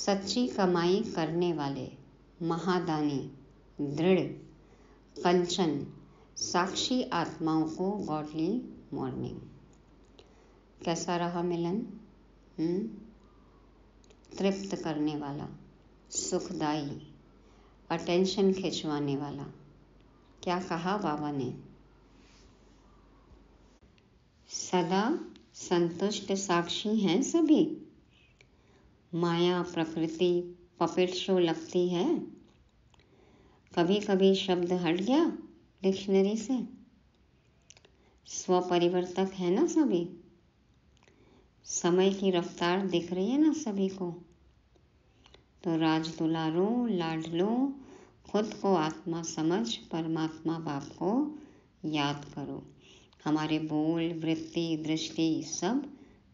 सच्ची कमाई करने वाले, महादानी, दृढ़, कंचन, साक्षी आत्माओं को गॉडली मॉर्निंग। कैसा रहा मिलन? तृप्त करने वाला, सुखदाई, अटेंशन खिंचवाने वाला। क्या कहा बाबा ने? सदा संतुष्ट साक्षी हैं सभी। माया प्रकृति पपेट शो लगती है। कभी कभी शब्द हट गया डिक्शनरी से। स्वपरिवर्तक है ना सभी। समय की रफ्तार दिख रही है ना सभी को। तो राज दुलारो, लाडलो, खुद को आत्मा समझ परमात्मा बाप को याद करो। हमारे बोल, वृत्ति, दृष्टि सब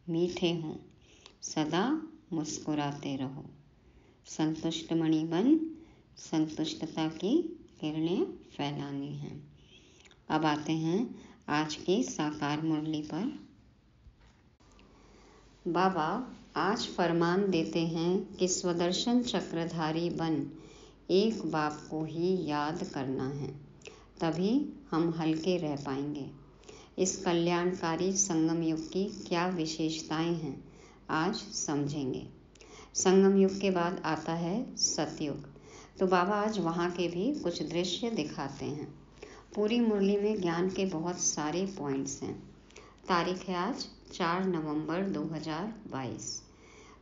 मीठे हों। सदा मुस्कुराते रहो। संतुष्ट मणि बन संतुष्टता की किरणें फैलानी हैं। अब आते हैं आज की साकार मुरली पर। बाबा आज फरमान देते हैं कि स्वदर्शन चक्रधारी बन एक बाप को ही याद करना है, तभी हम हल्के रह पाएंगे। इस कल्याणकारी संगम युग की क्या विशेषताएं हैं आज समझेंगे। संगम युग के बाद आता है सतयुग, तो बाबा आज वहाँ के भी कुछ दृश्य दिखाते हैं। पूरी मुरली में ज्ञान के बहुत सारे पॉइंट्स हैं। तारीख है आज 4 नवंबर 2022।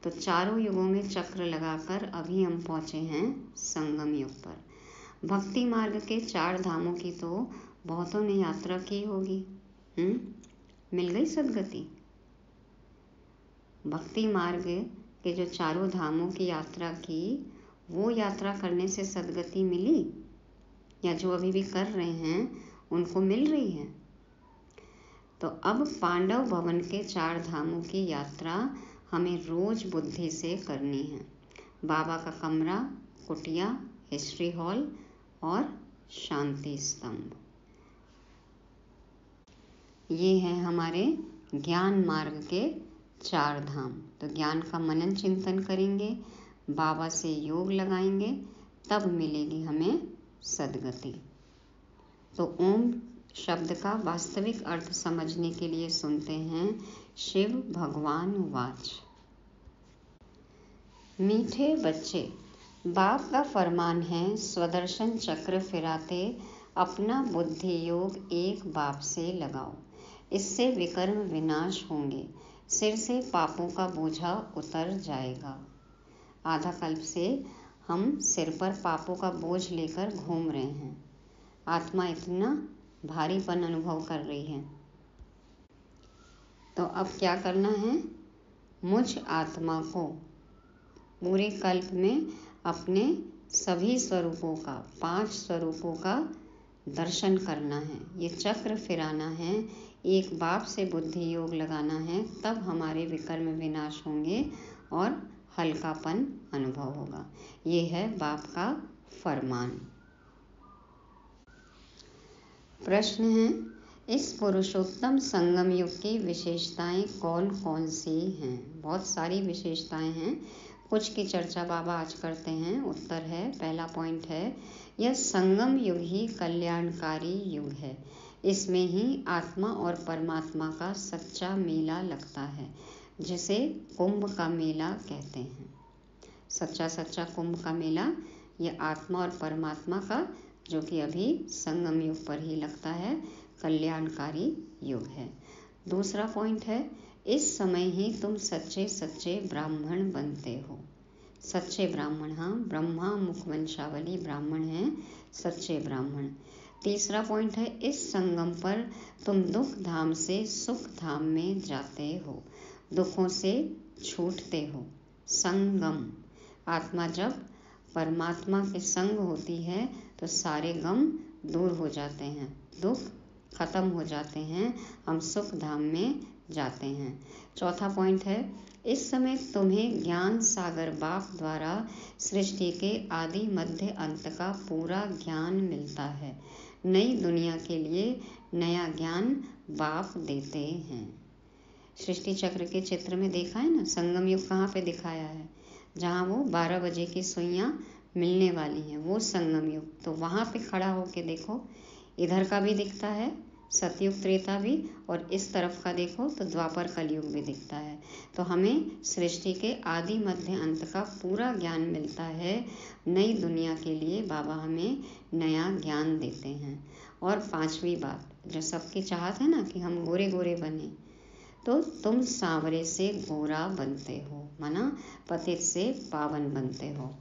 तो चारों युगों में चक्र लगाकर अभी हम पहुँचे हैं संगम युग पर। भक्ति मार्ग के 4 धामों की तो बहुतों ने यात्रा की होगी। मिल गई सदगति। भक्ति मार्ग के जो 4 धामों की यात्रा की, वो यात्रा करने से सदगति मिली, या जो अभी भी कर रहे हैं उनको मिल रही है? तो अब पांडव भवन के 4 धामों की यात्रा हमें रोज बुद्धि से करनी है। बाबा का कमरा, कुटिया, हिस्ट्री हॉल और शांति स्तंभ, ये हैं हमारे ज्ञान मार्ग के 4 धाम। तो ज्ञान का मनन चिंतन करेंगे, बाबा से योग लगाएंगे, तब मिलेगी हमें सदगति। तो ओम शब्द का वास्तविक अर्थ समझने के लिए सुनते हैं शिव भगवान वाच। मीठे बच्चे, बाप का फरमान है स्वदर्शन चक्र फिराते अपना बुद्धि योग एक बाप से लगाओ, इससे विकर्म विनाश होंगे, सिर से पापों का बोझा उतर जाएगा। आधा कल्प से हम सिर पर पापों का बोझ लेकर घूम रहे हैं। आत्मा इतना भारीपन अनुभव कर रही है। तो अब क्या करना है? मुझ आत्मा को पूरे कल्प में अपने सभी स्वरूपों का, 5 स्वरूपों का दर्शन करना है। ये चक्र फिराना है, एक बाप से बुद्धि योग लगाना है, तब हमारे विकर्म विनाश होंगे और हल्कापन अनुभव होगा। ये है बाप का फरमान। प्रश्न है, इस पुरुषोत्तम संगम युग की विशेषताएं कौन कौन सी हैं? बहुत सारी विशेषताएं हैं, कुछ की चर्चा बाबा आज करते हैं। उत्तर है, पहला पॉइंट है, यह संगम युग ही कल्याणकारी युग है। इसमें ही आत्मा और परमात्मा का सच्चा मेला लगता है, जिसे कुंभ का मेला कहते हैं। सच्चा कुंभ का मेला यह आत्मा और परमात्मा का, जो कि अभी संगम युग पर ही लगता है, कल्याणकारी युग है। दूसरा पॉइंट है, इस समय ही तुम सच्चे सच्चे ब्राह्मण बनते हो। सच्चे ब्राह्मण, हाँ, ब्रह्मा मुख वंशावली ब्राह्मण हैं, सच्चे ब्राह्मण। तीसरा पॉइंट है, इस संगम पर तुम दुख धाम से सुख धाम में जाते हो, दुखों से छूटते हो। संगम, आत्मा जब परमात्मा के संग होती है तो सारे गम दूर हो जाते हैं, दुख खत्म हो जाते हैं, हम सुख धाम में जाते हैं। चौथा पॉइंट है, इस समय तुम्हें ज्ञान सागर बाप द्वारा सृष्टि के आदि मध्य अंत का पूरा ज्ञान मिलता है। नई दुनिया के लिए नया ज्ञान बाप देते हैं। सृष्टि चक्र के चित्र में देखा है ना, संगम युग कहाँ पे दिखाया है? जहाँ वो 12 बजे की सुइयाँ मिलने वाली हैं, वो संगम युग। तो वहाँ पे खड़ा होके देखो, इधर का भी दिखता है सतयुग त्रेता भी, और इस तरफ का देखो तो द्वापर कलयुग भी दिखता है। तो हमें सृष्टि के आदि मध्य अंत का पूरा ज्ञान मिलता है। नई दुनिया के लिए बाबा हमें नया ज्ञान देते हैं। और 5वीं बात, जो सबकी चाहत है ना कि हम गोरे गोरे बने, तो तुम सांवरे से गोरा बनते हो, माना पतित से पावन बनते हो।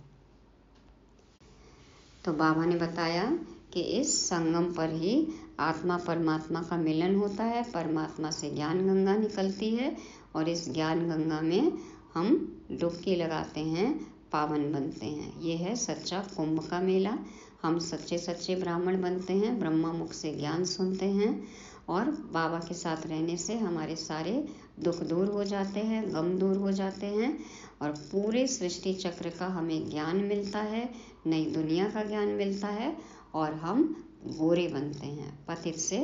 तो बाबा ने बताया कि इस संगम पर ही आत्मा परमात्मा का मिलन होता है, परमात्मा से ज्ञान गंगा निकलती है, और इस ज्ञान गंगा में हम डुबकी लगाते हैं, पावन बनते हैं। ये है सच्चा कुंभ का मेला। हम सच्चे सच्चे ब्राह्मण बनते हैं, ब्रह्मा मुख से ज्ञान सुनते हैं, और बाबा के साथ रहने से हमारे सारे दुख दूर हो जाते हैं, गम दूर हो जाते हैं, और पूरे सृष्टि चक्र का हमें ज्ञान मिलता है, नई दुनिया का ज्ञान मिलता है, और हम गोरे बनते हैं, पतित से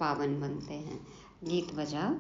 पावन बनते हैं। गीत बजा।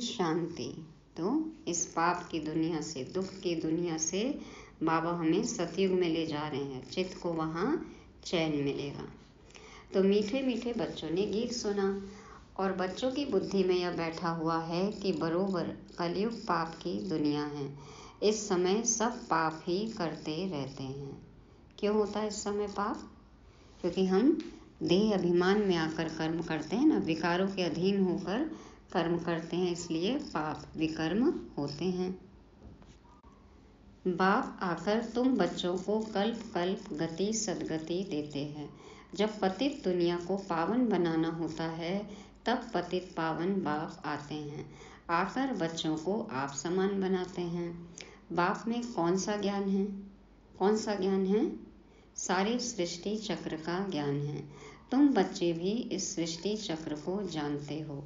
शांति। तो इस पाप की दुनिया से, दुख की दुनिया से बाबा हमें सतयुग में ले जा रहे हैं, चित्त को वहाँ चैन मिलेगा। तो मीठे मीठे बच्चों ने गीत सुना, और बच्चों की बुद्धि में यह बैठा हुआ है कि बरोबर कलयुग पाप की दुनिया है। इस समय सब पाप ही करते रहते हैं। क्यों होता है इस समय पाप? क्योंकि हम देह अभिमान में आकर कर्म करते हैं ना, विकारों के अधीन होकर कर्म करते हैं, इसलिए पाप विकर्म होते हैं। बाप आकर तुम बच्चों को कल्प कल्प गति सदगति देते हैं। जब पतित दुनिया को पावन बनाना होता है, तब पतित पावन बाप आते हैं, आकर बच्चों को आप समान बनाते हैं। बाप में कौन सा ज्ञान है? कौन सा ज्ञान है? सारे सृष्टि चक्र का ज्ञान है। तुम बच्चे भी इस सृष्टि चक्र को जानते हो।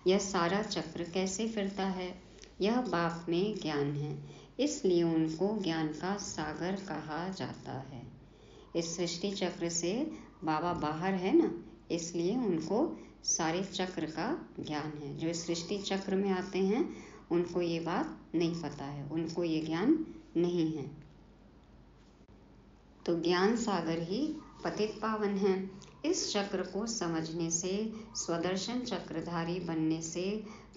यह सारा चक्र कैसे फिरता है, यह बाप में ज्ञान है, इसलिए उनको ज्ञान का सागर कहा जाता है। इस सृष्टि चक्र से बाबा बाहर है ना, इसलिए उनको सारे चक्र का ज्ञान है। जो इस सृष्टि चक्र में आते हैं उनको ये बात नहीं पता है, उनको ये ज्ञान नहीं है। तो ज्ञान सागर ही पतित पावन है। इस चक्र को समझने से, स्वदर्शन चक्रधारी बनने से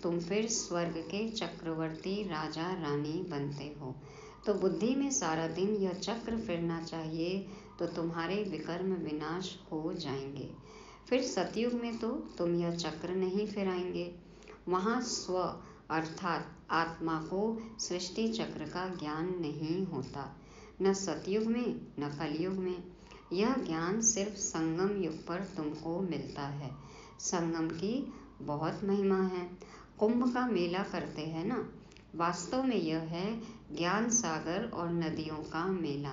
तुम फिर स्वर्ग के चक्रवर्ती राजा रानी बनते हो। तो बुद्धि में सारा दिन यह चक्र फिरना चाहिए, तो तुम्हारे विकर्म विनाश हो जाएंगे। फिर सतयुग में तो तुम यह चक्र नहीं फिराएंगे। वहाँ स्व अर्थात आत्मा को सृष्टि चक्र का ज्ञान नहीं होता, न सतयुग में न कलयुग में। यह ज्ञान सिर्फ संगम युग पर तुमको मिलता है। संगम की बहुत महिमा है। कुंभ का मेला करते हैं ना, वास्तव में यह है ज्ञान सागर और नदियों का मेला,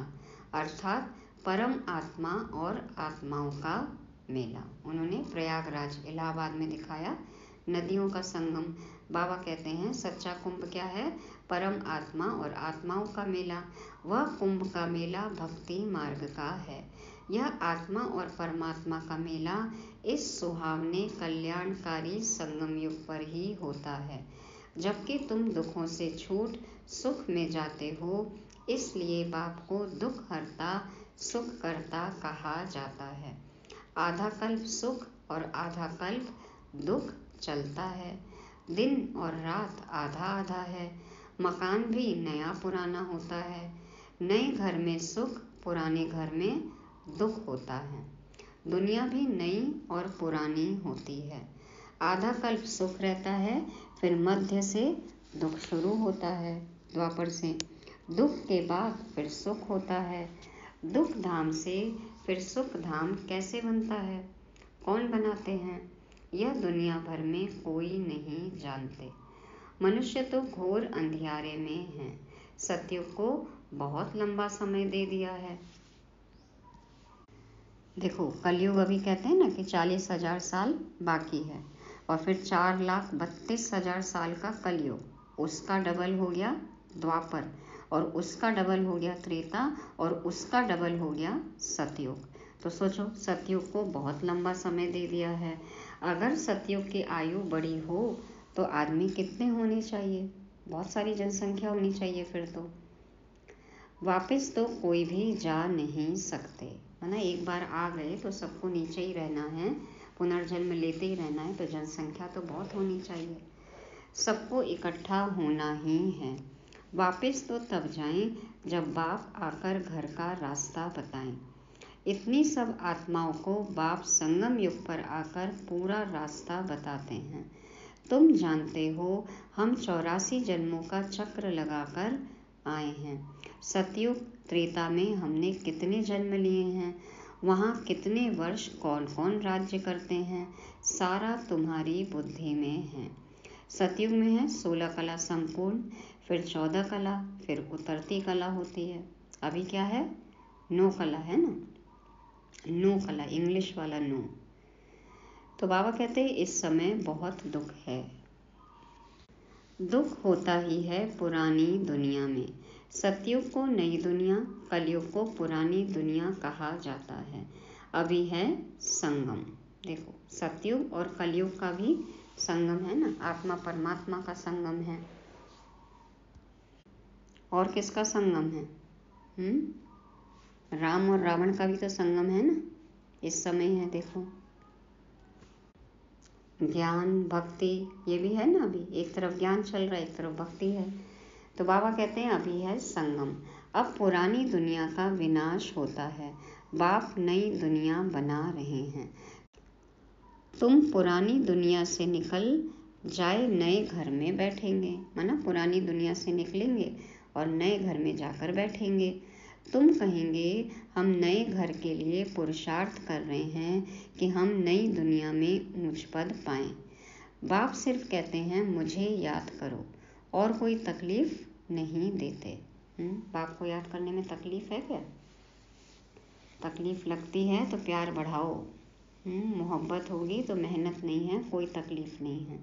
अर्थात परम आत्मा और आत्माओं का मेला। उन्होंने प्रयागराज इलाहाबाद में दिखाया नदियों का संगम। बाबा कहते हैं सच्चा कुंभ क्या है? परम आत्मा और आत्माओं का मेला। वह कुंभ का मेला भक्ति मार्ग का है। यह आत्मा और परमात्मा का मेला इस सुहावने कल्याणकारी संगम युग पर ही होता है, जबकि तुम दुखों से छूट सुख में जाते हो। इसलिए बाप को दुख हरता सुख करता कहा जाता है। आधा कल्प सुख और आधा कल्प दुख चलता है। दिन और रात आधा आधा है। मकान भी नया पुराना होता है। नए घर में सुख, पुराने घर में दुख होता है। दुनिया भी नई और पुरानी होती है। आधा कल्प सुख रहता है, फिर मध्य से दुख शुरू होता है, द्वापर से। दुख के बाद फिर सुख होता है। दुख धाम से फिर सुख धाम कैसे बनता है, कौन बनाते हैं, यह दुनिया भर में कोई नहीं जानते। मनुष्य तो घोर अंधियारे में है। सतयुग को बहुत लंबा समय दे दिया है। देखो, कलयुग अभी कहते हैं ना कि 40,000 साल बाकी है, और फिर 4,32,000 साल का कलयुग, उसका डबल हो गया द्वापर, और उसका डबल हो गया त्रेता, और उसका डबल हो गया सतयुग। तो सोचो, सतयुग को बहुत लंबा समय दे दिया है। अगर सतयुग की आयु बड़ी हो तो आदमी कितने होने चाहिए, बहुत सारी जनसंख्या होनी चाहिए फिर तो। वापस तो कोई भी जा नहीं सकते, है ना। एक बार आ गए तो सबको नीचे ही रहना है, पुनर्जन्म लेते ही रहना है, तो जनसंख्या तो बहुत होनी चाहिए, सबको इकट्ठा होना ही है। वापस तो तब जाएं जब बाप आकर घर का रास्ता बताएं। इतनी सब आत्माओं को बाप संगम युग पर आकर पूरा रास्ता बताते हैं। तुम जानते हो, हम 84 जन्मों का चक्र लगाकर आए हैं। सतयुग त्रेता में हमने कितने जन्म लिए हैं, वहाँ कितने वर्ष कौन कौन राज्य करते हैं, सारा तुम्हारी बुद्धि में है। सतयुग में है 16 कला संपूर्ण, फिर 14 कला, फिर उतरती कला होती है। अभी क्या है, 9 कला है ना, 9 कला, इंग्लिश वाला 9। तो बाबा कहते हैं इस समय बहुत दुख है। दुख होता ही है पुरानी दुनिया में। सतयुग को नई दुनिया, कलयुग को पुरानी दुनिया कहा जाता है। अभी है संगम। देखो, सतयुग और कलयुग का भी संगम है ना, आत्मा परमात्मा का संगम है। और किसका संगम है? राम और रावण का भी तो संगम है ना, इस समय है। देखो, ज्ञान भक्ति ये भी है ना, अभी एक तरफ ज्ञान चल रहा है, एक तरफ भक्ति है। तो बाबा कहते हैं अभी है संगम। अब पुरानी दुनिया का विनाश होता है, बाप नई दुनिया बना रहे हैं। तुम पुरानी दुनिया से निकल जाए नए घर में बैठेंगे, माना पुरानी दुनिया से निकलेंगे और नए घर में जाकर बैठेंगे। तुम कहेंगे हम नए घर के लिए पुरुषार्थ कर रहे हैं कि हम नई दुनिया में ऊंच पद पाएं। बाप सिर्फ कहते हैं मुझे याद करो, और कोई तकलीफ नहीं देते। बाप को याद करने में तकलीफ है क्या? तकलीफ लगती है तो प्यार बढ़ाओ, मोहब्बत होगी तो मेहनत नहीं है, कोई तकलीफ नहीं है।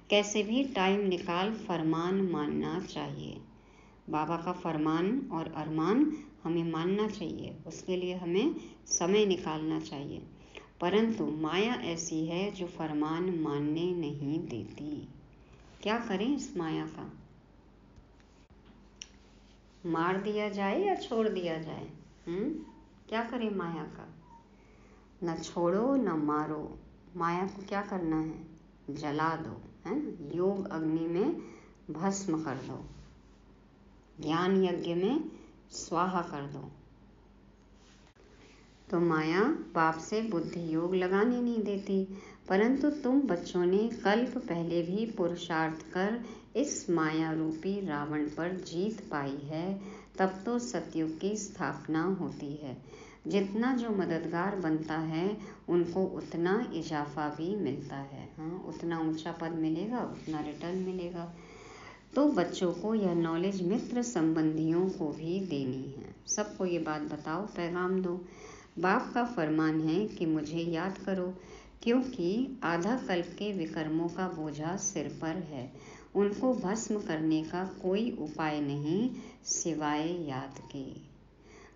कैसे भी टाइम निकाल फरमान मानना चाहिए। बाबा का फरमान और अरमान हमें मानना चाहिए, उसके लिए हमें समय निकालना चाहिए। परंतु माया ऐसी है जो फरमान मानने नहीं देती। क्या करें इस माया का? मार दिया जाए या छोड़ दिया जाए? क्या करें माया का? न छोड़ो न मारो, माया को क्या करना है? जला दो, है ना, योग अग्नि में भस्म कर दो, ज्ञान यज्ञ में स्वाहा कर दो। तो माया बाप से बुद्धि योग लगाने नहीं देती। परंतु तुम बच्चों ने कल्प पहले भी पुरुषार्थ कर इस माया रूपी रावण पर जीत पाई है, तब तो सतयुग की स्थापना होती है। जितना जो मददगार बनता है उनको उतना इजाफा भी मिलता है। उतना ऊंचा पद मिलेगा, उतना रिटर्न मिलेगा। तो बच्चों को यह नॉलेज मित्र संबंधियों को भी देनी है। सबको ये बात बताओ, पैगाम दो। बाप का फरमान है कि मुझे याद करो, क्योंकि आधा कल्प के विकर्मों का बोझा सिर पर है। उनको भस्म करने का कोई उपाय नहीं सिवाय याद के।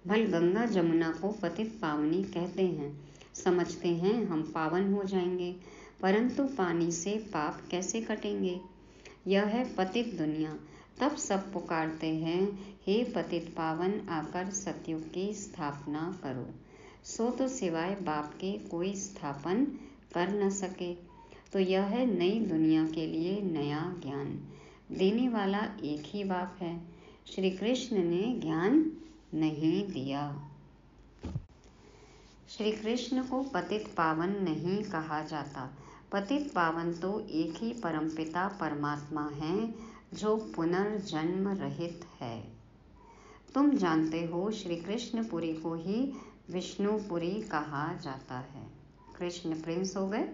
भल गंगा जमुना को पतित पावनी कहते हैं, समझते हैं हम पावन हो जाएंगे, परंतु पानी से पाप कैसे कटेंगे? यह है पतित दुनिया। तब सब पुकारते हैं, हे पतित पावन आकर सतयुग की स्थापना करो। सो तो सिवाय बाप के कोई स्थापन कर न सके। तो यह है नई दुनिया के लिए नया ज्ञान। देने वाला एक ही बाप है, श्री कृष्ण ने ज्ञान नहीं दिया। श्री कृष्ण को पतित पावन नहीं कहा जाता। पतित पावन तो एक ही परमपिता परमात्मा है जो पुनर्जन्म रहित है। तुम जानते हो श्री कृष्णपुरी को ही विष्णुपुरी कहा जाता है। कृष्ण प्रिंस हो गए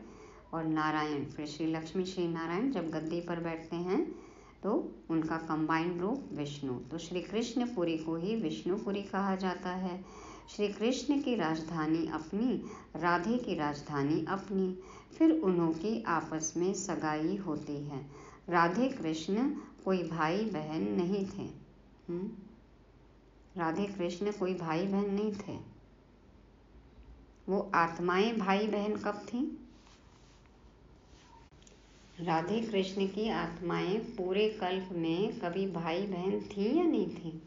और नारायण, फिर श्री लक्ष्मी श्री नारायण जब गद्दी पर बैठते हैं तो उनका कंबाइंड रूप विष्णु। तो श्री कृष्णपुरी को ही विष्णुपुरी कहा जाता है। श्री कृष्ण की राजधानी अपनी, राधे की राजधानी अपनी, फिर उन्हों की आपस में सगाई होती है। राधे कृष्ण कोई भाई बहन नहीं थे। राधे कृष्ण कोई भाई बहन नहीं थे। वो आत्माएं भाई बहन कब थी? राधे कृष्ण की आत्माएं पूरे कल्प में कभी भाई बहन थी या नहीं थी?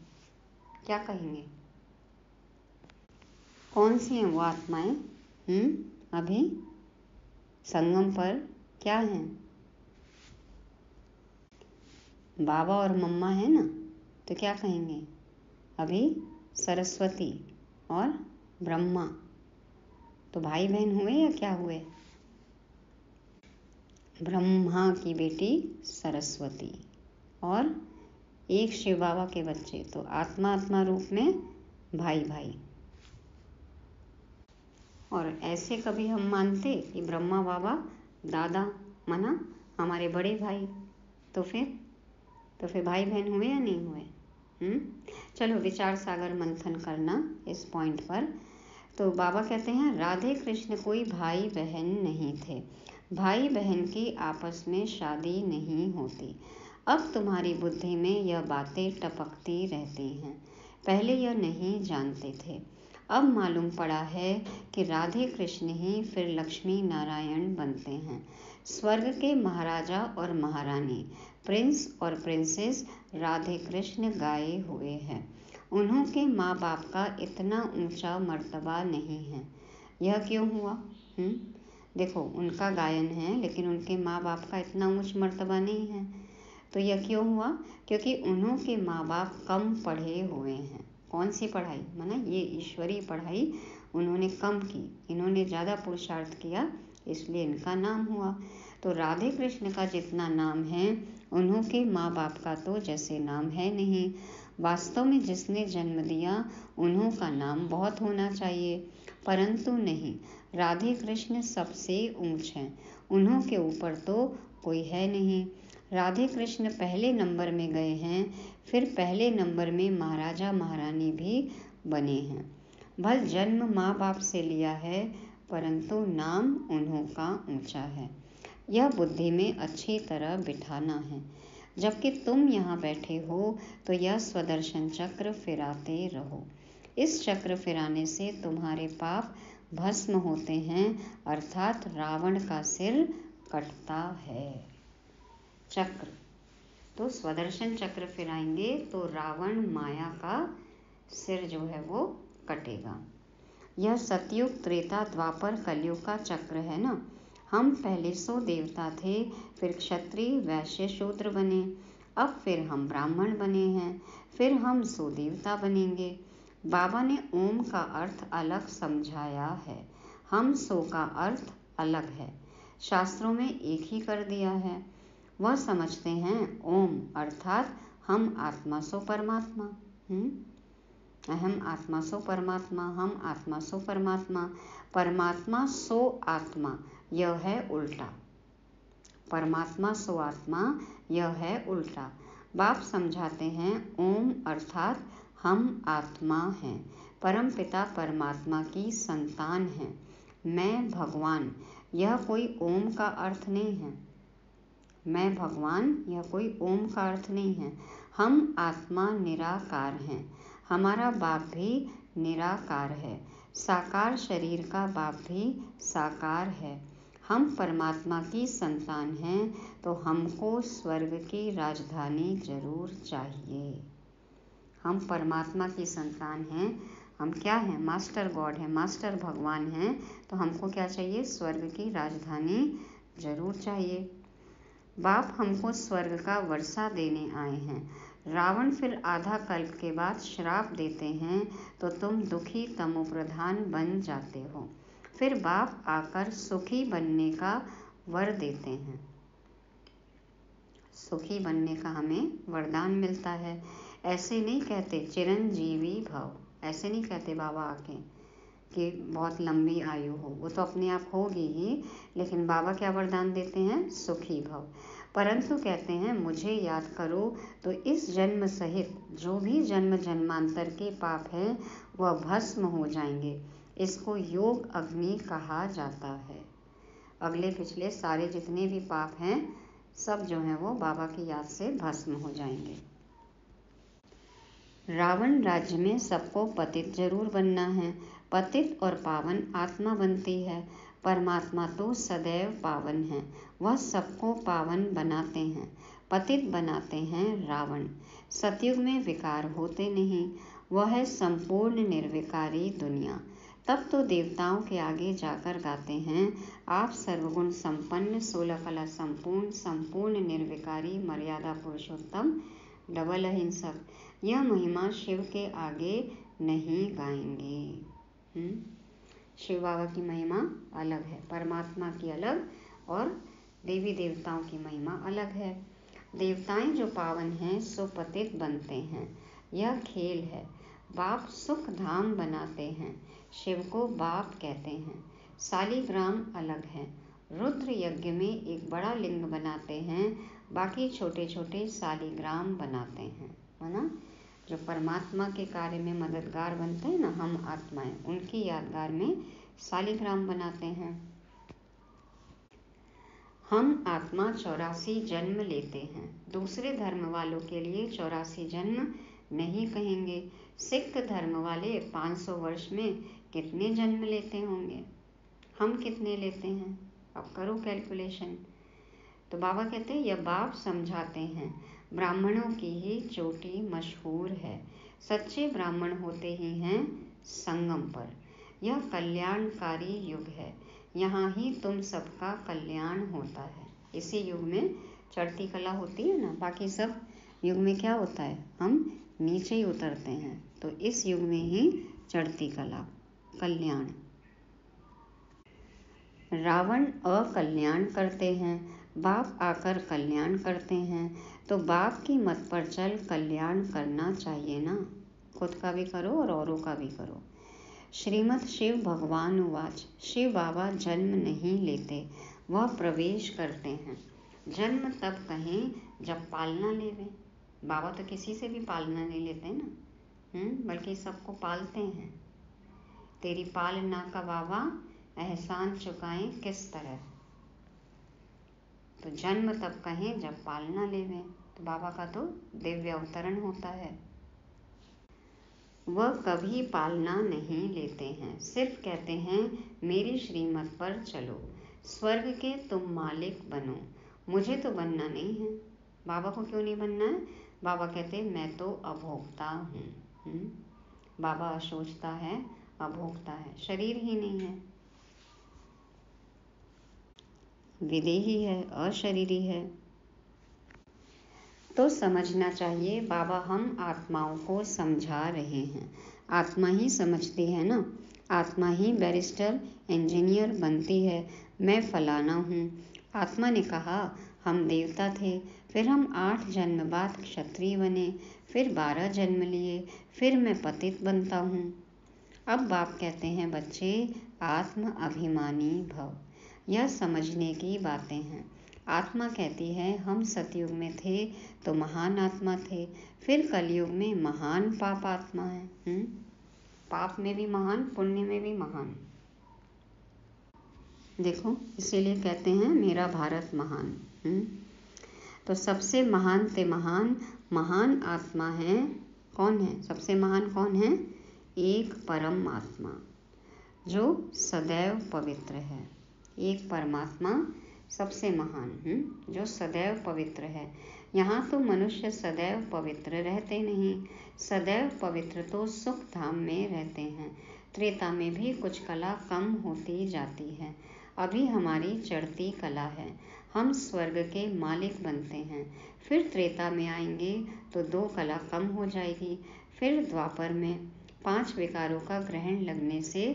क्या कहेंगे? कौन सी हैं वो आत्माएं? अभी संगम पर क्या हैं? बाबा और मम्मा है ना, तो क्या कहेंगे? अभी सरस्वती और ब्रह्मा, तो भाई बहन हुए या क्या हुए? ब्रह्मा की बेटी सरस्वती और एक शिव बाबा के बच्चे, तो आत्मा आत्मा रूप में भाई भाई। और ऐसे कभी हम मानते कि ब्रह्मा बाबा दादा माना हमारे बड़े भाई, तो फिर भाई बहन हुए या नहीं हुए? चलो विचार सागर मंथन करना इस पॉइंट पर। तो बाबा कहते हैं राधे कृष्ण कोई भाई बहन नहीं थे। भाई बहन की आपस में शादी नहीं होती। अब तुम्हारी बुद्धि में यह बातें टपकती रहती हैं। पहले यह नहीं जानते थे, अब मालूम पड़ा है कि राधे कृष्ण ही फिर लक्ष्मी नारायण बनते हैं। स्वर्ग के महाराजा और महारानी, प्रिंस और प्रिंसेस राधे कृष्ण गाए हुए हैं। उन्हों के माँ बाप का इतना ऊंचा मर्तबा नहीं है। यह क्यों हुआ? देखो उनका गायन है लेकिन उनके माँ बाप का इतना ऊंच मर्तबा नहीं है। तो यह क्यों हुआ? क्योंकि उन्हों के माँ बाप कम पढ़े हुए हैं। कौन सी पढ़ाई? माना ये ईश्वरीय पढ़ाई उन्होंने कम की, इन्होंने ज़्यादा पुरुषार्थ किया, इसलिए इनका नाम हुआ। तो राधे कृष्ण का जितना नाम है उन्हों के माँ बाप का तो जैसे नाम है नहीं। वास्तव में जिसने जन्म दिया उन्हों का नाम बहुत होना चाहिए, परंतु नहीं। राधे कृष्ण सबसे ऊंच हैं, उन्हों के ऊपर तो कोई है नहीं। राधे कृष्ण पहले नंबर में गए हैं, फिर पहले नंबर में महाराजा महारानी भी बने हैं। भल जन्म माँ बाप से लिया है, परंतु नाम उन्हों का ऊंचा है। यह बुद्धि में अच्छी तरह बिठाना है। जबकि तुम यहाँ बैठे हो तो यह स्वदर्शन चक्र फिराते रहो। इस चक्र फिराने से तुम्हारे पाप भस्म होते हैं, अर्थात रावण का सिर कटता है। चक्र तो स्वदर्शन चक्र फिराएंगे तो रावण माया का सिर जो है वो कटेगा। यह सतयुग त्रेता द्वापर कलयुग का चक्र है ना। हम पहले 100 देवता थे, फिर क्षत्रिय वैश्य शूद्र बने, अब फिर हम ब्राह्मण बने हैं, फिर हम 100 देवता बनेंगे। बाबा ने ओम का अर्थ अलग समझाया है, हम 100 का अर्थ अलग है। शास्त्रों में एक ही कर दिया है। वह समझते हैं ओम अर्थात हम आत्मा सो परमात्मा। अहम आत्मा सो परमात्मा, हम आत्मा सो परमात्मा, परमात्मा सो आत्मा, यह है उल्टा। परमात्मा सो आत्मा, यह है उल्टा। बाप समझाते हैं ओम अर्थात हम आत्मा हैं, परम पिता परमात्मा की संतान हैं। मैं भगवान, यह कोई ओम का अर्थ नहीं है। मैं भगवान, यह कोई ओम का अर्थ नहीं है। हम आत्मा निराकार हैं, हमारा बाप भी निराकार है, साकार शरीर का बाप भी साकार है। हम परमात्मा की संतान हैं तो हमको स्वर्ग की राजधानी जरूर चाहिए। हम परमात्मा की संतान हैं, हम क्या हैं? मास्टर गॉड हैं, मास्टर भगवान हैं, तो हमको क्या चाहिए? स्वर्ग की राजधानी जरूर चाहिए। बाप हमको स्वर्ग का वर्षा देने आए हैं। रावण फिर आधा कल्प के बाद श्राप देते हैं तो तुम दुखी तमोप्रधान बन जाते हो। फिर बाप आकर सुखी बनने का वर देते हैं, सुखी बनने का हमें वरदान मिलता है। ऐसे नहीं कहते चिरंजीवी भव, ऐसे नहीं कहते बाबा आके कि बहुत लंबी आयु हो, वो तो अपने आप होगी ही, लेकिन बाबा क्या वरदान देते हैं? सुखी भव। परंतु कहते हैं मुझे याद करो तो इस जन्म सहित जो भी जन्म जन्मांतर के पाप हैं वह भस्म हो जाएंगे। इसको योग अग्नि कहा जाता है। अगले पिछले सारे जितने भी पाप हैं सब जो हैं वो बाबा की याद से भस्म हो जाएंगे। रावण राज्य में सबको पतित जरूर बनना है। पतित और पावन आत्मा बनती है, परमात्मा तो सदैव पावन है, वह सबको पावन बनाते हैं। पतित बनाते हैं रावण। सतयुग में विकार होते नहीं, वह है संपूर्ण निर्विकारी दुनिया। तब तो देवताओं के आगे जाकर गाते हैं, आप सर्वगुण संपन्न 16 कला संपूर्ण संपूर्ण निर्विकारी मर्यादा पुरुषोत्तम डबल अहिंसक। यह महिमा शिव के आगे नहीं गाएंगे। शिव बाबा की महिमा अलग है, परमात्मा की अलग और देवी देवताओं की महिमा अलग है। देवताएं जो पावन हैं सो पतित बनते हैं, यह खेल है। बाप सुख धाम बनाते हैं, शिव को बाप कहते हैं। शालिग्राम अलग है, रुद्र यज्ञ में एक बड़ा लिंग बनाते हैं, बाकी छोटे छोटे शालिग्राम बनाते हैं, है ना। जो परमात्मा के कार्य में मददगार बनते हैं ना, हम आत्माएं, उनकी यादगार में शालिग्राम बनाते हैं। हम आत्मा 84 जन्म लेते हैं। दूसरे धर्म वालों के लिए 84 जन्म नहीं कहेंगे। सिख धर्म वाले 500 वर्ष में कितने जन्म लेते होंगे, हम कितने लेते हैं? अब करो कैलकुलेशन। तो बाबा कहते हैं यह बाप समझाते हैं, ब्राह्मणों की ही चोटी मशहूर है। सच्चे ब्राह्मण होते ही हैं संगम पर। यह कल्याणकारी युग है, यहाँ ही तुम सबका कल्याण होता है। इसी युग में चढ़ती कला होती है ना, बाकी सब युग में क्या होता है, हम नीचे ही उतरते हैं। तो इस युग में ही चढ़ती कला, कल्याण। रावण अकल्याण करते हैं, बाप आकर कल्याण करते हैं। तो बाप की मत पर चल कल्याण करना चाहिए ना, खुद का भी करो और औरों का भी करो। श्रीमद् शिव भगवान उवाच, शिव बाबा जन्म नहीं लेते, वह प्रवेश करते हैं। जन्म तब कहें जब पालना लेवे। बाबा तो किसी से भी पालना नहीं लेते ना, बल्कि सबको पालते हैं। तेरी पालना का बाबा एहसान चुकाएं किस तरह। तो जन्म तब कहें जब पालना लेवे, तो बाबा का तो दिव्य अवतरण होता है। वह कभी पालना नहीं लेते हैं, सिर्फ कहते हैं मेरी श्रीमत पर चलो, स्वर्ग के तुम मालिक बनो। मुझे तो बनना नहीं है। बाबा को क्यों नहीं बनना है? बाबा कहते मैं तो अभोक्ता हूँ। बाबा अशोचता है, अभोक्ता है, शरीर ही नहीं है, विदेही है, अशरीरी है। तो समझना चाहिए बाबा हम आत्माओं को समझा रहे हैं। आत्मा ही समझती है ना, आत्मा ही बैरिस्टर इंजीनियर बनती है। मैं फलाना हूँ। आत्मा ने कहा हम देवता थे, फिर हम 8 जन्म बाद क्षत्रिय बने, फिर 12 जन्म लिए, फिर मैं पतित बनता हूँ। अब बाप कहते हैं बच्चे आत्म अभिमानी भव। यह समझने की बातें हैं। आत्मा कहती है हम सतयुग में थे तो महान आत्मा थे, फिर कलयुग में महान पाप आत्मा है। पाप में भी महान, पुण्य में भी महान। देखो इसीलिए कहते हैं मेरा भारत महान। तो सबसे महान ते महान महान आत्मा है। कौन है सबसे महान? कौन है? एक परम आत्मा जो सदैव पवित्र है। एक परमात्मा सबसे महान, जो सदैव पवित्र है। यहाँ तो मनुष्य सदैव पवित्र रहते नहीं, सदैव पवित्र तो सुख धाम में रहते हैं। त्रेता में भी कुछ कला कम होती जाती है। अभी हमारी चढ़ती कला है। हम स्वर्ग के मालिक बनते हैं। फिर त्रेता में आएंगे तो 2 कला कम हो जाएगी। फिर द्वापर में 5 विकारों का ग्रहण लगने से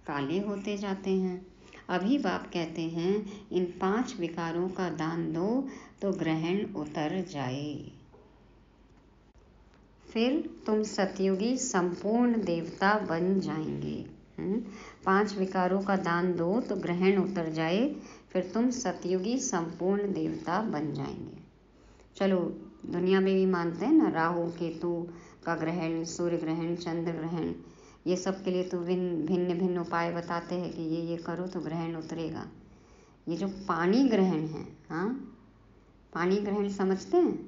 काले होते जाते हैं। अभी बाप कहते हैं इन 5 विकारों का दान दो तो ग्रहण उतर जाए। फिर तुम सतयुगी संपूर्ण देवता बन जाएंगे। 5 विकारों का दान दो तो ग्रहण उतर जाए, फिर तुम सतयुगी संपूर्ण देवता बन जाएंगे। चलो दुनिया में भी मानते हैं ना, राहु केतु का ग्रहण, सूर्य ग्रहण, चंद्र ग्रहण, ये सब के लिए तो भिन्न भिन्न उपाय बताते हैं कि ये करो तो ग्रहण उतरेगा। ये जो पानी ग्रहण है, हाँ पानी ग्रहण समझते हैं,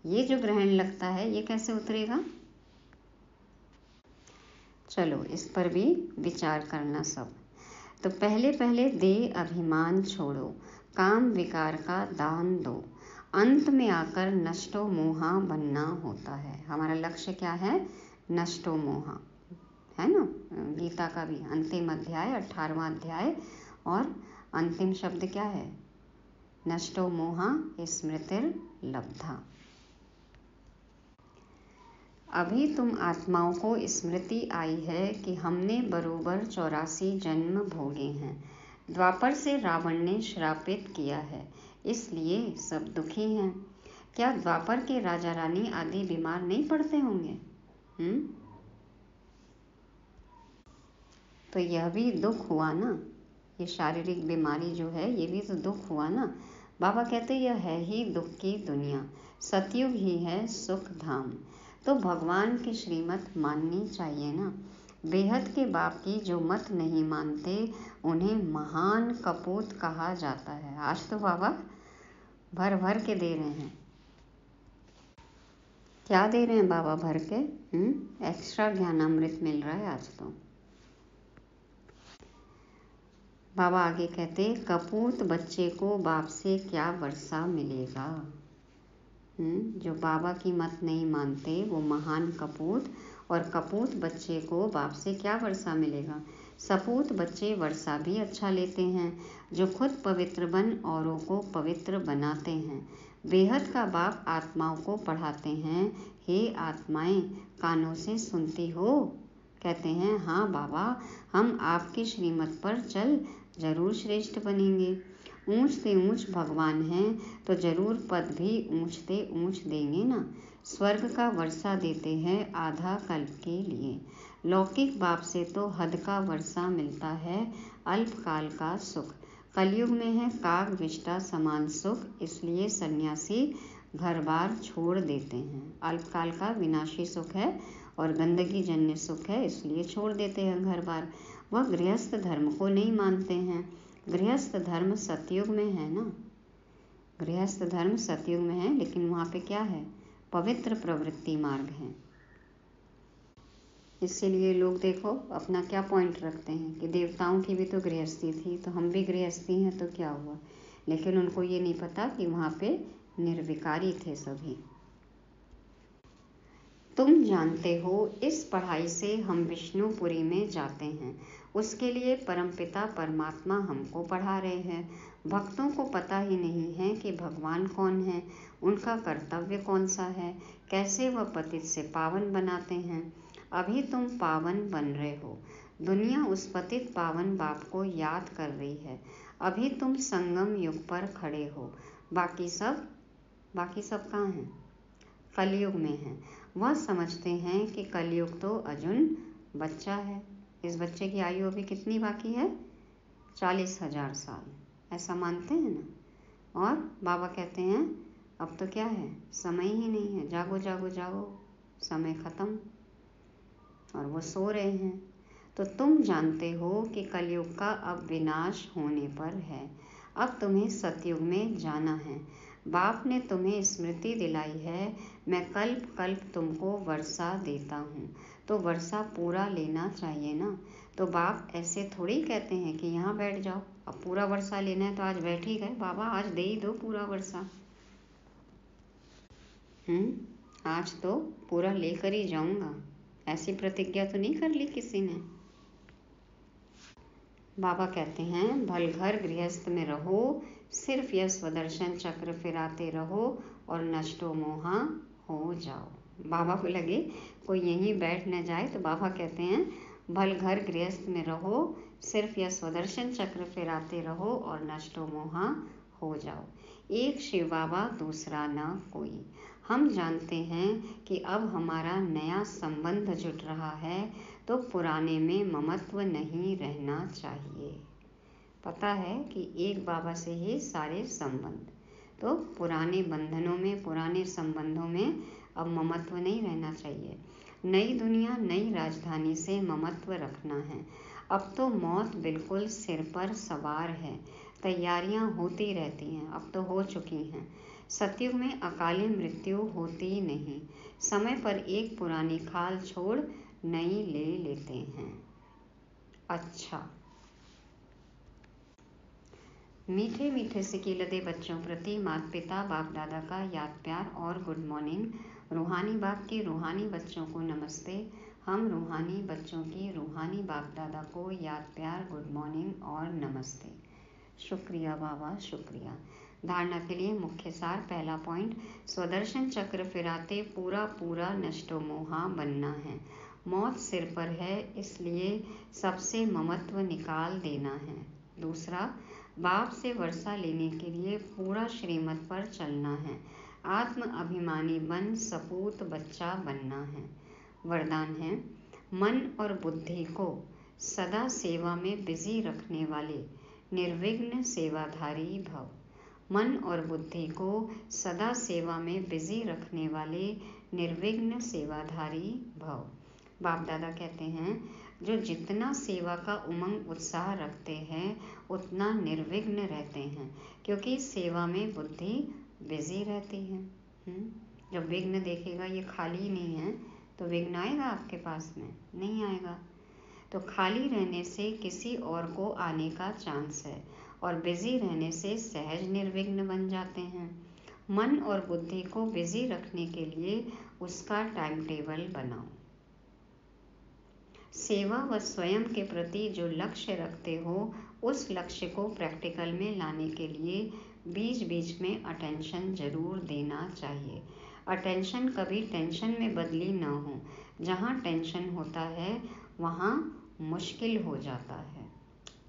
ये जो ग्रहण लगता है ये कैसे उतरेगा? चलो इस पर भी विचार करना सब। तो पहले पहले देह अभिमान छोड़ो, काम विकार का दान दो, अंत में आकर नष्टो मोहा बनना होता है। हमारा लक्ष्य क्या है? नष्टो मोहा, है ना। गीता का भी अंतिम अध्याय 18वां अध्याय, और अंतिम शब्द क्या है? नष्टो मोहा स्मृतिर लब्धा। अभी तुम आत्माओं को स्मृति आई है कि हमने बरोबर 84 जन्म भोगे हैं। द्वापर से रावण ने श्रापित किया है, इसलिए सब दुखी हैं। क्या द्वापर के राजा रानी आदि बीमार नहीं पड़ते होंगे? तो यह भी दुख हुआ ना, ये शारीरिक बीमारी जो है ये भी तो दुख हुआ ना। बाबा कहते यह है ही दुख की दुनिया, सतयुग ही है सुख धाम। तो भगवान की श्रीमत माननी चाहिए ना। बेहद के बाप की जो मत नहीं मानते उन्हें महान कपूत कहा जाता है। आज तो बाबा भर भर के दे रहे हैं। क्या दे रहे हैं बाबा? भर के एक्स्ट्रा ज्ञानामृत मिल रहा है आज तो। बाबा आगे कहते कपूत बच्चे को बाप से क्या वर्षा मिलेगा। जो बाबा की मत नहीं मानते वो महान कपूत, और कपूत बच्चे को बाप से क्या वर्षा मिलेगा। सपूत बच्चे वर्षा भी अच्छा लेते हैं, जो खुद पवित्र बन औरों को पवित्र बनाते हैं। बेहद का बाप आत्माओं को पढ़ाते हैं, हे आत्माएं कानों से सुनती हो? कहते हैं हाँ बाबा, हम आपकी श्रीमत पर चल जरूर श्रेष्ठ बनेंगे। ऊंचते ऊंच भगवान हैं तो जरूर पद भी ऊंचते ऊंच देंगे ना। स्वर्ग का वर्षा देते हैं आधा कल्प के लिए। लौकिक बाप से तो हद का वर्षा मिलता है, अल्पकाल का सुख। कलयुग में है काग विष्टा समान सुख, इसलिए सन्यासी घर बार छोड़ देते हैं। अल्पकाल का विनाशी सुख है और गंदगी जन्य सुख है, इसलिए छोड़ देते हैं घर बार। वह गृहस्थ धर्म को नहीं मानते हैं। गृहस्थ धर्म सतयुग में है ना, गृहस्थ धर्म सतयुग में है, लेकिन वहाँ पे क्या है? पवित्र प्रवृत्ति मार्ग है। इसीलिए लोग देखो अपना क्या पॉइंट रखते हैं कि देवताओं की भी तो गृहस्थी थी, तो हम भी गृहस्थी हैं तो क्या हुआ। लेकिन उनको ये नहीं पता कि वहाँ पे निर्विकारी थे सभी। तुम जानते हो इस पढ़ाई से हम विष्णुपुरी में जाते हैं, उसके लिए परमपिता परमात्मा हमको पढ़ा रहे हैं। भक्तों को पता ही नहीं है कि भगवान कौन है, उनका कर्तव्य कौन सा है, कैसे वह पतित से पावन बनाते हैं। अभी तुम पावन बन रहे हो, दुनिया उस पतित पावन बाप को याद कर रही है। अभी तुम संगम युग पर खड़े हो, बाकी सब कहाँ हैं? कलयुग में हैं। वह समझते हैं कि कलयुग तो अजुन बच्चा है। इस बच्चे की आयु अभी कितनी बाकी है? 40,000 साल, ऐसा मानते हैं ना। और बाबा कहते हैं अब तो क्या है, समय ही नहीं है, जागो जागो जागो, समय खत्म। और वो सो रहे हैं। तो तुम जानते हो कि कलयुग का अब विनाश होने पर है। अब तुम्हें सतयुग में जाना है। बाप ने तुम्हें स्मृति दिलाई है, मैं कल्प कल्प तुमको वर्षा देता हूँ, तो वर्षा पूरा लेना चाहिए ना। तो बाप ऐसे थोड़ी कहते हैं कि यहाँ बैठ जाओ, अब पूरा वर्षा लेना है तो आज बैठ ही गए, बाबा आज दे ही दो पूरा वर्षा। आज तो पूरा लेकर ही जाऊंगा, ऐसी प्रतिज्ञा तो नहीं कर ली किसी ने। बाबा कहते हैं भलघर गृहस्थ में रहो, सिर्फ यह स्वदर्शन चक्र फिराते रहो और नष्टो मोहा हो जाओ। बाबा को लगे कोई यहीं बैठ न जाए तो बाबा कहते हैं भल घर गृहस्थ में रहो, सिर्फ यह स्वदर्शन चक्र फिराते रहो और नष्टो मोहा हो जाओ। एक शिव बाबा दूसरा न कोई। हम जानते हैं कि अब हमारा नया संबंध जुट रहा है तो पुराने में ममत्व नहीं रहना चाहिए। पता है कि एक बाबा से ही सारे संबंध, तो पुराने बंधनों में, पुराने संबंधों में अब ममत्व नहीं रहना चाहिए। नई दुनिया, नई राजधानी से ममत्व रखना है। अब तो मौत बिल्कुल सिर पर सवार है। तैयारियां होती रहती हैं, अब तो हो चुकी हैं। सतयुग में अकाली मृत्यु होती नहीं। समय पर एक पुरानी खाल छोड़ नई ले लेते हैं। अच्छा, मीठे मीठे सिक्के लदे बच्चों प्रति माता पिता बाप दादा का याद प्यार और गुड मॉर्निंग। रूहानी बाप के रूहानी बच्चों को नमस्ते। हम रूहानी बच्चों की रूहानी बाप दादा को याद प्यार, गुड मॉर्निंग और नमस्ते। शुक्रिया बाबा, शुक्रिया। धारणा के लिए मुख्य सार। पहला पॉइंट, स्वदर्शन चक्र फिराते पूरा पूरा नष्टो मोहा बनना है। मौत सिर पर है, इसलिए सबसे ममत्व निकाल देना है। दूसरा, बाप से वर्षा लेने के लिए पूरा श्रीमत पर चलना है। आत्म अभिमानी बन सपूत बच्चा बनना है। वरदान है, मन और बुद्धि को सदा सेवा में बिजी रखने वाले निर्विघ्न सेवाधारी भव। मन और बुद्धि को सदा सेवा में बिजी रखने वाले निर्विघ्न सेवाधारी भव। बाप दादा कहते हैं जो जितना सेवा का उमंग उत्साह रखते हैं उतना निर्विघ्न रहते हैं, क्योंकि सेवा में बुद्धि बिजी रहती है। जब विघ्न देखेगा ये खाली नहीं है तो विघ्न आएगा आपके पास में? नहीं आएगा। तो खाली रहने से किसी और को आने का चांस है और बिजी रहने से सहज निर्विघ्न बन जाते हैं। मन और बुद्धि को बिजी रखने के लिए उसका टाइम टेबल बनाओ। सेवा व स्वयं के प्रति जो लक्ष्य रखते हो उस लक्ष्य को प्रैक्टिकल में लाने के लिए बीच बीच में अटेंशन जरूर देना चाहिए। अटेंशन कभी टेंशन में बदली ना हो। जहाँ टेंशन होता है वहाँ मुश्किल हो जाता है।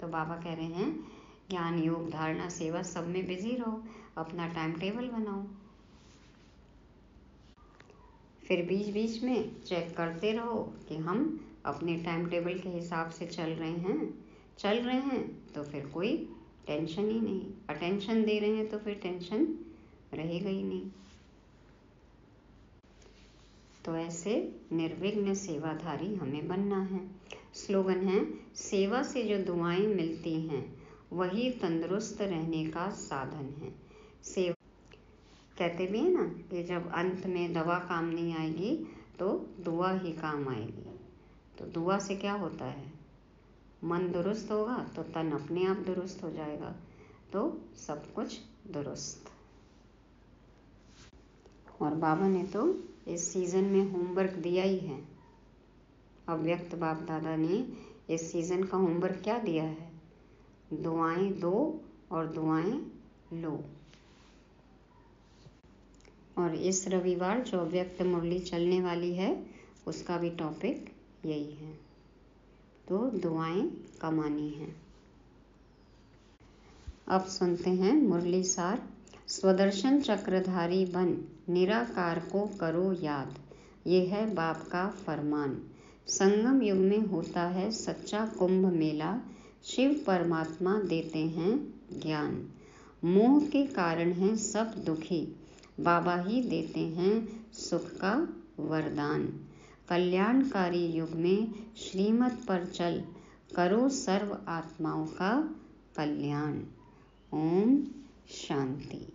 तो बाबा कह रहे हैं ज्ञान, योग, धारणा, सेवा सब में बिजी रहो, अपना टाइम टेबल बनाओ। फिर बीच बीच में चेक करते रहो कि हम अपने टाइम टेबल के हिसाब से चल रहे हैं तो फिर कोई टेंशन ही नहीं। अटेंशन दे रहे हैं तो फिर टेंशन रहेगा ही नहीं। तो ऐसे निर्विघ्न सेवाधारी हमें बनना है। स्लोगन है, सेवा से जो दुआएं मिलती हैं वही तंदुरुस्त रहने का साधन है। सेवा कहते भी है ना कि जब अंत में दवा काम नहीं आएगी तो दुआ ही काम आएगी। तो दुआ से क्या होता है? मन दुरुस्त होगा तो तन अपने आप दुरुस्त हो जाएगा, तो सब कुछ दुरुस्त। और बाबा ने तो इस सीज़न में होमवर्क दिया ही है। अव्यक्त बाप दादा ने इस सीज़न का होमवर्क क्या दिया है? दुआएं दो और दुआएं लो। और इस रविवार जो अव्यक्त मुरली चलने वाली है उसका भी टॉपिक यही है। तो दुआएं कमानी है। अब सुनते हैं मुरली सार। स्वदर्शन चक्रधारी बन निराकार को करो याद, ये है बाप का फरमान। संगम युग में होता है सच्चा कुंभ मेला, शिव परमात्मा देते हैं ज्ञान। मोह के कारण हैं सब दुखी, बाबा ही देते हैं सुख का वरदान। कल्याणकारी युग में श्रीमत पर चल, करो सर्व आत्माओं का कल्याण। ओम शांति।